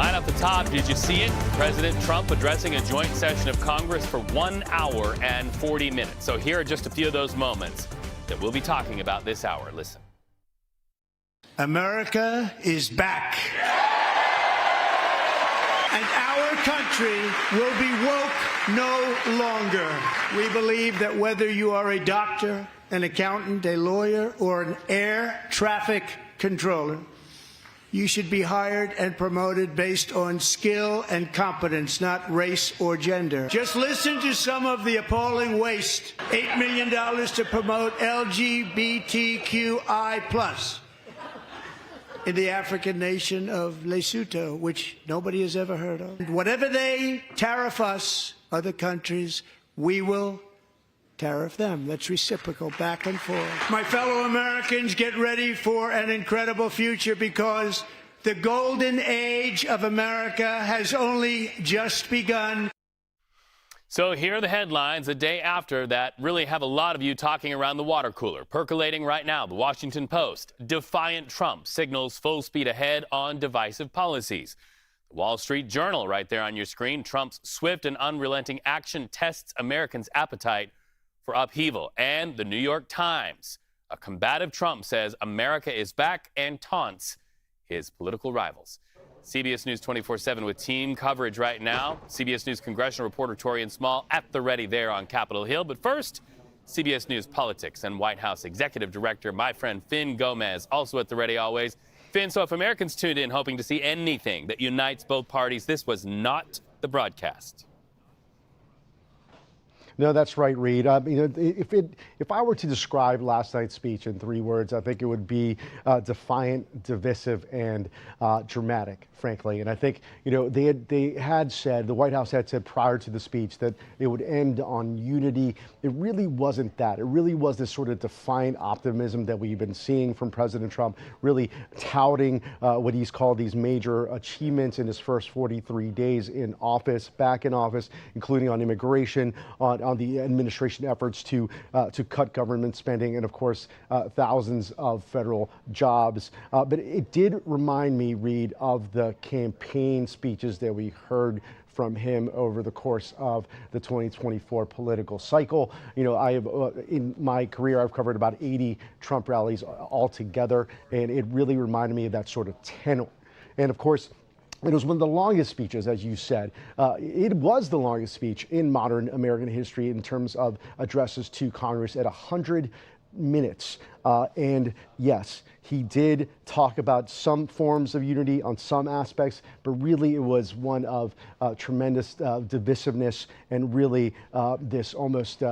Right off the top, did you see it? President Trump addressing a joint session of Congress for 1 hour and 40 minutes. So here are just a few of those moments that we'll be talking about this hour. Listen. America is back. And our country will be woke no longer. We believe that whether you are a doctor, an accountant, a lawyer, or an air traffic controller, you should be hired and promoted based on skill and competence, not race or gender. Just listen to some of the appalling waste. $8 million to promote LGBTQI+ in the African nation of Lesotho, which nobody has ever heard of. Whatever they tariff us, other countries, we will tariff them. That's reciprocal, back and forth. My fellow Americans, get ready for an incredible future, because the golden age of America has only just begun. So here are the headlines a day after that really have a lot of you talking around the water cooler. Percolating right now, the Washington Post. Defiant Trump signals full speed ahead on divisive policies. The Wall Street Journal right there on your screen. Trump's swift and unrelenting action tests Americans' appetite for upheaval. And the New York Times. A combative Trump says America is back and taunts his political rivals. CBS News 24/7 with team coverage right now. CBS News congressional reporter Taurean Small at the ready there on Capitol Hill. But first, CBS News politics and White House executive director, my friend Fin Gomez, also at the ready always. Fin, so if Americans tuned in hoping to see anything that unites both parties, this was not the broadcast. No, that's right, Reed. If I were to describe last night's speech in 3 words, I think it would be defiant, divisive, and dramatic, frankly. And I think, they had said, the White House had said prior to the speech that it would end on unity. It really wasn't that. It really was this sort of defiant optimism that we've been seeing from President Trump, really touting what he's called these major achievements in his first 43 days in office, back in office, including on immigration, on the administration efforts to cut government spending, and of course thousands of federal jobs. But it did remind me, Reed, of the campaign speeches that we heard from him over the course of the 2024 political cycle. I have in my career, I've covered about 80 Trump rallies altogether, and it really reminded me of that sort of tenor. And of course, it was one of the longest speeches, as you said. It was the longest speech in modern American history in terms of addresses to Congress at 100 minutes. And yes, he did talk about some forms of unity on some aspects, but really it was one of tremendous divisiveness and really this almost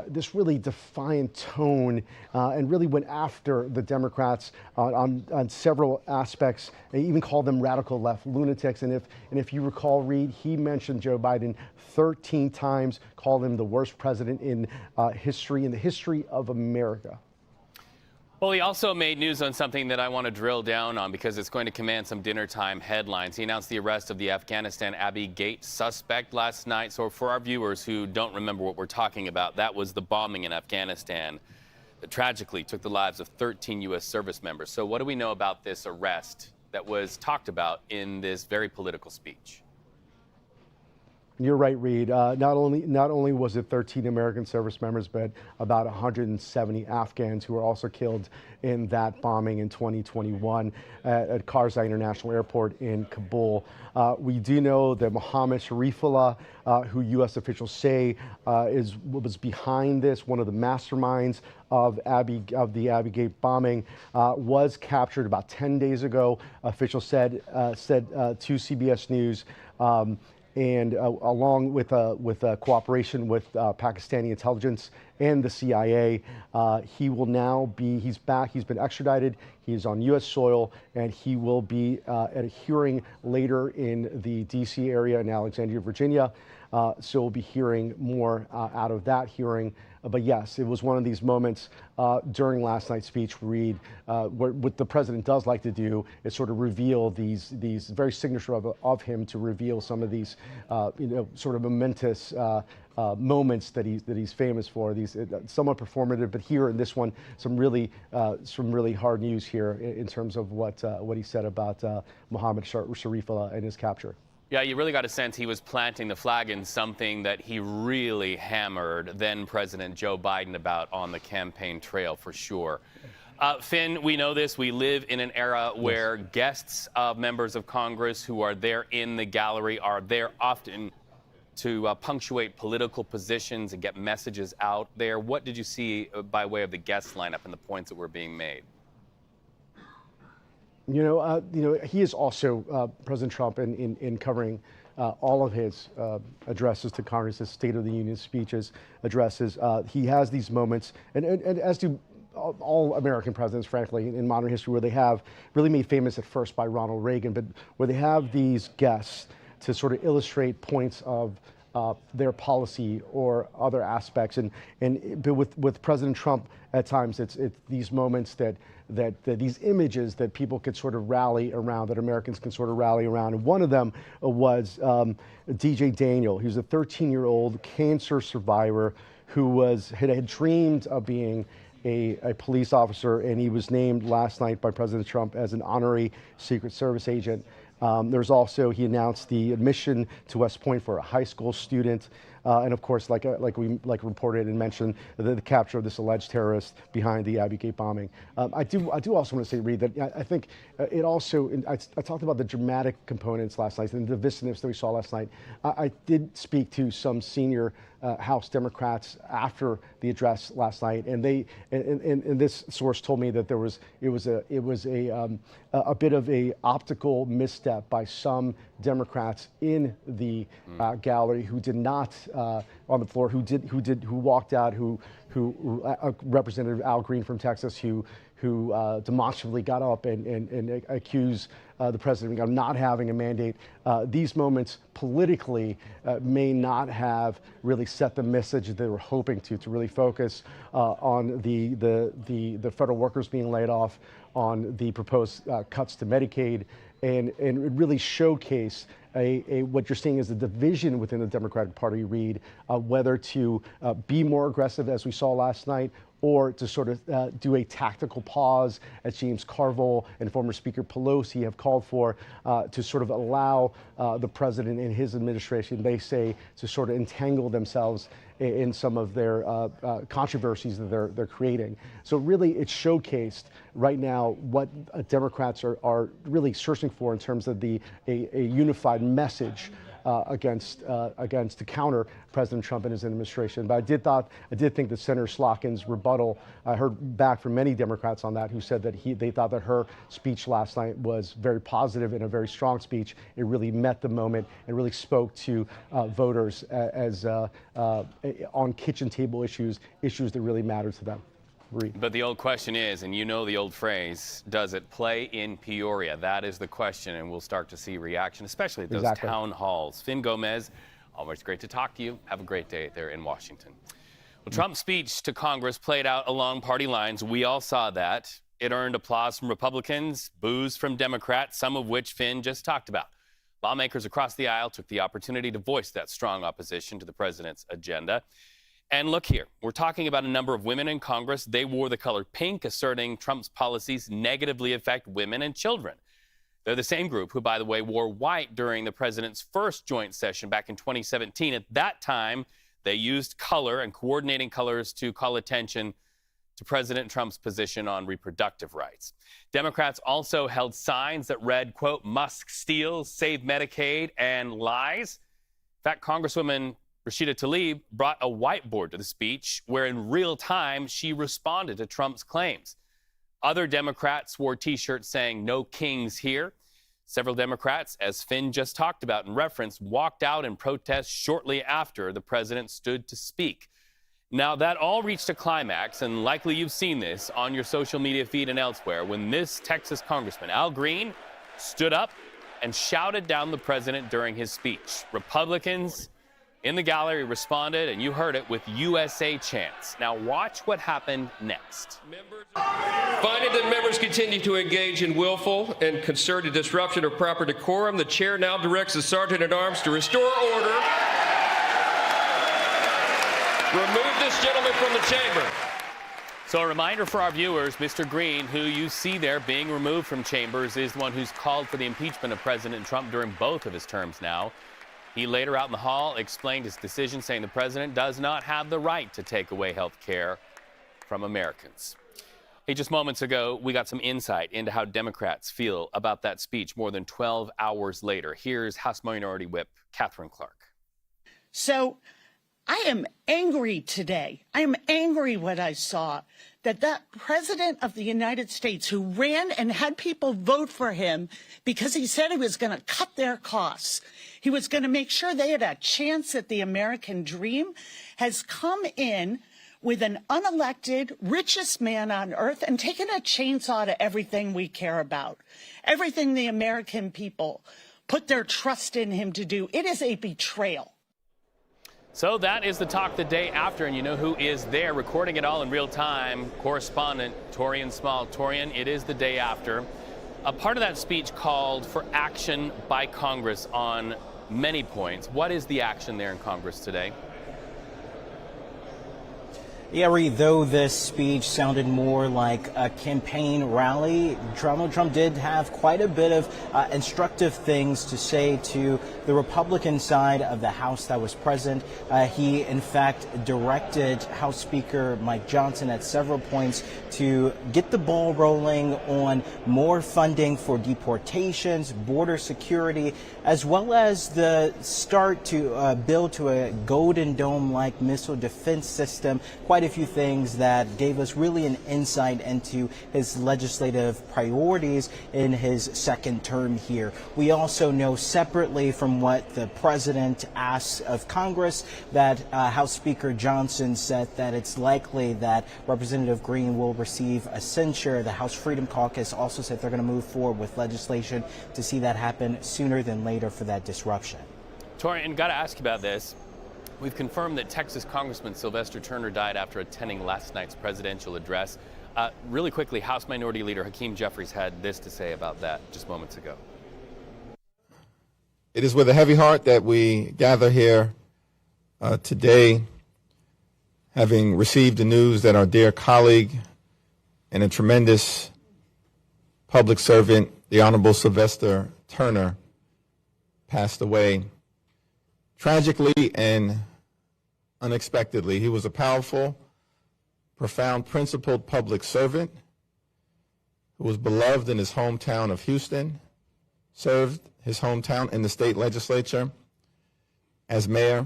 this really defiant tone, and really went after the Democrats on several aspects. They even called them radical left lunatics. And if you recall, Reed, he mentioned Joe Biden 13 times, called him the worst president in the history of America. Well, he also made news on something that I want to drill down on because it's going to command some dinner time headlines. He announced the arrest of the Afghanistan Abbey Gate suspect last night. So for our viewers who don't remember what we're talking about, that was the bombing in Afghanistan that tragically took the lives of 13 U.S. service members. So what do we know about this arrest that was talked about in this very political speech? You're right, Reed. Not only was it 13 American service members, but about 170 Afghans who were also killed in that bombing in 2021 at Karzai International Airport in Kabul. We do know that Mohammed Sharifullah, who U.S. officials say was behind this, one of the masterminds of the Abbey Gate bombing, was captured about 10 days ago. Officials said to CBS News. And along with cooperation with Pakistani intelligence and the CIA, he will now he's back. He's been extradited. He is on U.S. soil, and he will be at a hearing later in the D.C. area in Alexandria, Virginia. So we'll be hearing more out of that hearing. But yes, it was one of these moments during last night's speech, Reed, where what the president does like to do is sort of reveal these very signature of him to reveal some of these, sort of momentous moments that he's famous for. These somewhat performative, but here in this one, some really hard news here in terms of what he said about Mohammed Sharifullah and his capture. Yeah, you really got a sense he was planting the flag in something that he really hammered then President Joe Biden about on the campaign trail for sure. Finn, we know this. We live in an era where guests of members of Congress who are there in the gallery are there often to punctuate political positions and get messages out there. What did you see by way of the guest lineup and the points that were being made? He is also President Trump in covering all of his addresses to Congress, his State of the Union speeches, addresses. He has these moments, and as do all American presidents, frankly, in modern history, where they have really made famous at first by Ronald Reagan, but where they have these guests to sort of illustrate points of their policy or other aspects. But with President Trump, at times it's these moments that these images that people could sort of rally around, that Americans can sort of rally around. And one of them was DJ Daniel. He was a 13-year-old cancer survivor who had dreamed of being a police officer, and he was named last night by President Trump as an honorary Secret Service agent. There's also, he announced the admission to West Point for a high school student. And of course, like reported and mentioned, the capture of this alleged terrorist behind the Abbey Gate bombing. I do also want to say, Reed, that I think it also, I talked about the dramatic components last night and the divisiveness that we saw last night. I did speak to some senior House Democrats after the address last night, and this source told me that it was a bit of a optical misstep by some Democrats in the gallery who did not on the floor, who walked out, who Representative Al Green from Texas, who demonstrably got up and accused the president of not having a mandate. These moments politically may not have really set the message that they were hoping to really focus on the federal workers being laid off, on the proposed cuts to Medicaid, and really showcase what you're seeing is the division within the Democratic Party, Reed, whether to be more aggressive as we saw last night, or to sort of do a tactical pause, as James Carville and former Speaker Pelosi have called for, to sort of allow the president and his administration, they say, to sort of entangle themselves in some of their controversies that they're creating. So really, it's showcased right now what Democrats are really searching for in terms of a unified message against to counter President Trump and his administration. But I did think that Senator Slotkin's rebuttal, I heard back from many Democrats on that, who said that they thought that her speech last night was very positive and a very strong speech. It really met the moment and really spoke to voters as on kitchen table issues that really matter to them. Reed. But the old question is, and you know the old phrase, does it play in Peoria? That is the question, and we'll start to see reaction, especially at those town halls. Fin Gomez, always great to talk to you. Have a great day there in Washington. Well, Trump's speech to Congress played out along party lines. We all saw that. It earned applause from Republicans, boos from Democrats, some of which Finn just talked about. Lawmakers across the aisle took the opportunity to voice that strong opposition to the president's agenda. And look here, we're talking about a number of women in Congress. They wore the color pink, asserting Trump's policies negatively affect women and children. They're the same group who, by the way, wore white during the president's first joint session back in 2017. At that time, they used color and coordinating colors to call attention to President Trump's position on reproductive rights. Democrats also held signs that read, quote, "Musk steals, save Medicaid," and lies. In fact, Congresswoman Rashida Tlaib brought a whiteboard to the speech where in real time she responded to Trump's claims. Other Democrats wore T-shirts saying "No kings here." Several Democrats, as Finn just talked about in reference, walked out in protest shortly after the president stood to speak. Now, that all reached a climax, and likely you've seen this on your social media feed and elsewhere, when this Texas Congressman, Al Green, stood up and shouted down the president during his speech. Republicans in the gallery responded, and you heard it, with USA chants. Now watch what happened next. Finding that members continue to engage in willful and concerted disruption of proper decorum, the chair now directs the Sergeant-at-Arms to restore order Remove this gentleman from the chamber. So a reminder for our viewers, Mr. Green, who you see there being removed from chambers, is the one who's called for the impeachment of President Trump during both of his terms now. He later out in the hall explained his decision, saying the president does not have the right to take away health care from Americans. Hey, just moments ago, we got some insight into how Democrats feel about that speech more than 12 hours later. Here's House Minority Whip Catherine Clark. So I am angry today. I am angry what I saw, that president of the United States who ran and had people vote for him because he said he was going to cut their costs, he was going to make sure they had a chance at the American dream, has come in with an unelected, richest man on earth and taken a chainsaw to everything we care about, everything the American people put their trust in him to do. It is a betrayal. So that is the talk the day after, and you know who is there recording it all in real time? Correspondent Taurean Small. Taurean, it is the day after. A part of that speech called for action by Congress on many points. What is the action there in Congress today? Yeah, Reed, though this speech sounded more like a campaign rally, Donald Trump did have quite a bit of instructive things to say to the Republican side of the House that was present. He, in fact, directed House Speaker Mike Johnson at several points to get the ball rolling on more funding for deportations, border security, as well as the start to build to a Golden Dome-like missile defense system. Quite a few things that gave us really an insight into his legislative priorities in his second term here. We also know separately from what the president asked of Congress that House Speaker Johnson said that it's likely that Representative Green will receive a censure. The House Freedom Caucus also said they're going to move forward with legislation to see that happen sooner than later for that disruption. Taurean, got to ask you about this. We've confirmed that Texas Congressman Sylvester Turner died after attending last night's presidential address. Really quickly, House Minority Leader Hakeem Jeffries had this to say about that just moments ago. It is with a heavy heart that we gather here today, having received the news that our dear colleague and a tremendous public servant, the Honorable Sylvester Turner, passed away tragically and unexpectedly. He was a powerful, profound, principled public servant who was beloved in his hometown of Houston, served his hometown in the state legislature as mayor,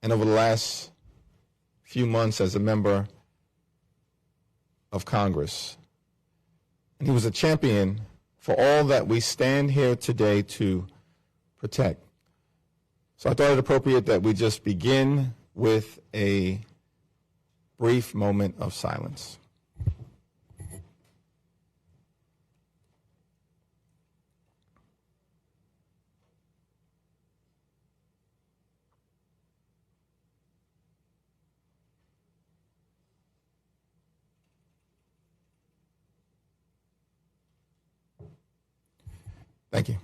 and over the last few months as a member of Congress. And he was a champion for all that we stand here today to protect. So I thought it appropriate that we just begin with a brief moment of silence. Thank you.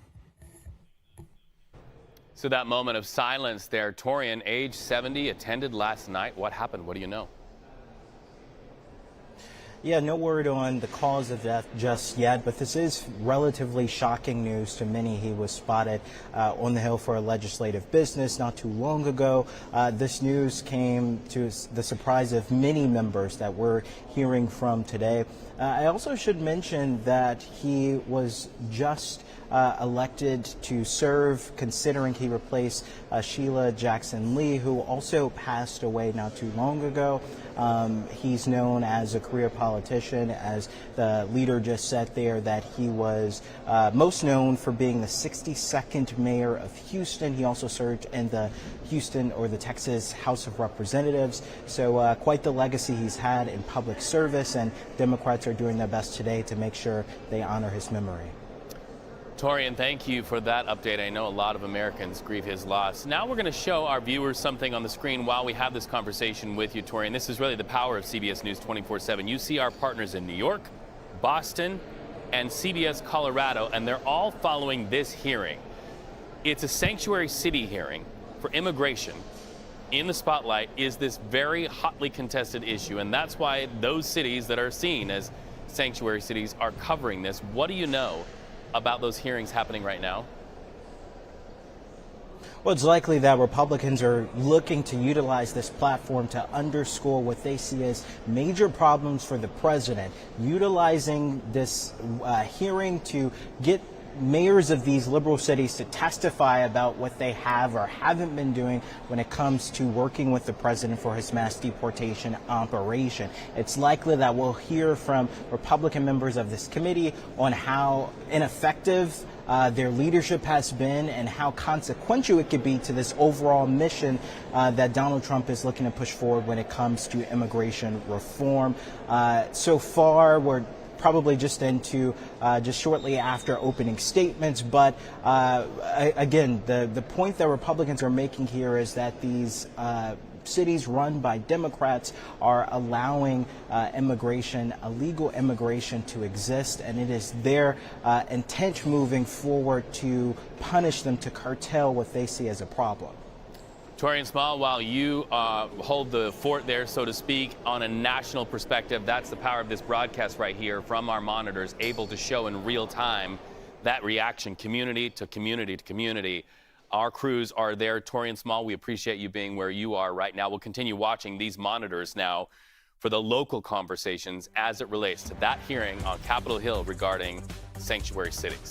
So that moment of silence there, Taurean, age 70, attended last night. What happened? What do you know? Yeah, no word on the cause of death just yet, but this is relatively shocking news to many. He was spotted on the Hill for a legislative business not too long ago. This news came to the surprise of many members that we're hearing from today. I also should mention that he was just elected to serve, considering he replaced Sheila Jackson Lee, who also passed away not too long ago. He's known as a career politician, as the leader just said there, that he was most known for being the 62nd mayor of Houston. He also served in the Houston or the Texas House of Representatives. So quite the legacy he's had in public service, and Democrats are doing their best today to make sure they honor his memory. Taurean, thank you for that update. I know a lot of Americans grieve his loss. Now we're going to show our viewers something on the screen while we have this conversation with you, Taurean. This is really the power of CBS News 24/7. You see our partners in New York, Boston, and CBS Colorado, and they're all following this hearing. It's a sanctuary city hearing for immigration in the spotlight is this very hotly contested issue, and that's why those cities that are seen as sanctuary cities are covering this. What do you know about those hearings happening right now? Well, it's likely that Republicans are looking to utilize this platform to underscore what they see as major problems for the president, utilizing this hearing to get mayors of these liberal cities to testify about what they have or haven't been doing when it comes to working with the president for his mass deportation operation. It's likely that we'll hear from Republican members of this committee on how ineffective their leadership has been and how consequential it could be to this overall mission that Donald Trump is looking to push forward when it comes to immigration reform. So far, we're probably just into just shortly after opening statements. But again, the point that Republicans are making here is that these cities run by Democrats are allowing immigration, illegal immigration, to exist, and it is their intent moving forward to punish them, to curtail what they see as a problem. Taurean Small, while you hold the fort there, so to speak, on a national perspective, that's the power of this broadcast right here from our monitors, able to show in real time that reaction, community to community to community. Our crews are there. Taurean Small, we appreciate you being where you are right now. We'll continue watching these monitors now for the local conversations as it relates to that hearing on Capitol Hill regarding sanctuary cities.